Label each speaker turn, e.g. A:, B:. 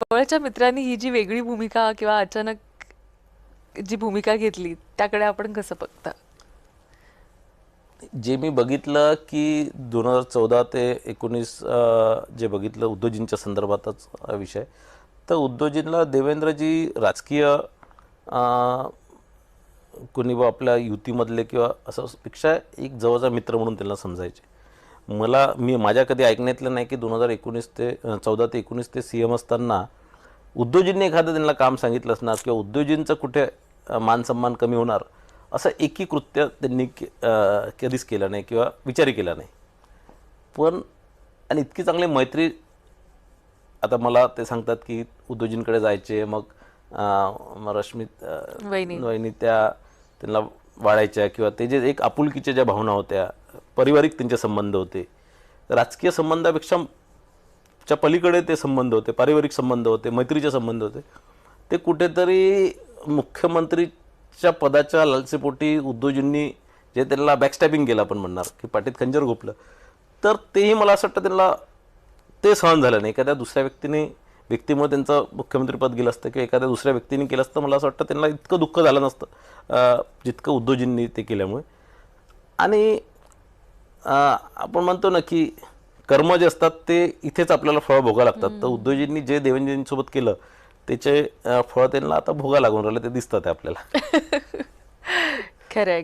A: जवळच्या मित्रांनी ही जी वेगळी भूमिका किंवा अचानक जी भूमिका घेतली त्याकडे आपण कसं बघता?
B: जे मी बघितलं की 2014 ते 19 जे बघितलं उद्धवजींच्या संदर्भातच हा विषय. तर उद्धवजींना देवेंद्रजी राजकीय कोणी बा आपल्या युतीमधले किंवा असं पेक्षा एक जवळचा मित्र म्हणून त्यांना समजायचे. मी माझ्या कधी ऐकण्यातलं नाही की 2019 ते 14 ते 19 ते सी एम असताना उद्धवजींनी एखादं त्यांना काम सांगितलं असणार किंवा उद्धवजींचं कुठे मान सन्मान कमी होणार असं एकही कृत्य त्यांनी कधीच केलं नाही किंवा विचारही केला नाही. पण आणि इतकी चांगली मैत्री, आता मला ते सांगतात की उद्धवजींकडे जायचे, मग रश्मी
A: वहिनी.
B: वहिनी त्यांना वाढायच्या किंवा ते जे एक आपुलकीच्या ज्या भावना होत्या, पारिवारिक त्यांचे संबंध होते, राजकीय संबंधापेक्षा च्या पलीकडे ते संबंध होते, पारिवारिक संबंध होते, मैत्रीचे संबंध होते. ते कुठेतरी मुख्यमंत्रीच्या पदाच्या लालसेपोटी उद्धवजींनी जे त्यांना बॅकस्टॅपिंग केलं आपण म्हणणार की पाठीत खंजर घोपलं, तर तेही मला असं वाटतं त्यांना ते सहन झालं नाही. एखाद्या दुसऱ्या व्यक्तीमुळे त्यांचं मुख्यमंत्रीपद गेलं असतं किंवा एखाद्या दुसऱ्या व्यक्तीने केलं असतं, मला असं वाटतं त्यांना इतकं दुःख झालं नसतं जितकं उद्धवजींनी ते केल्यामुळे. आणि आपण म्हणतो ना की कर्म जे असतात ते इथेच आपल्याला फळ भोगा लागतात. तर उद्धवजींनी जे देवेंद्रजींसोबत केलं त्याचे फळ त्यांना आता भोगा लागून राहिलं, ते दिसतात आहे आपल्याला.
A: खरंय खरंय.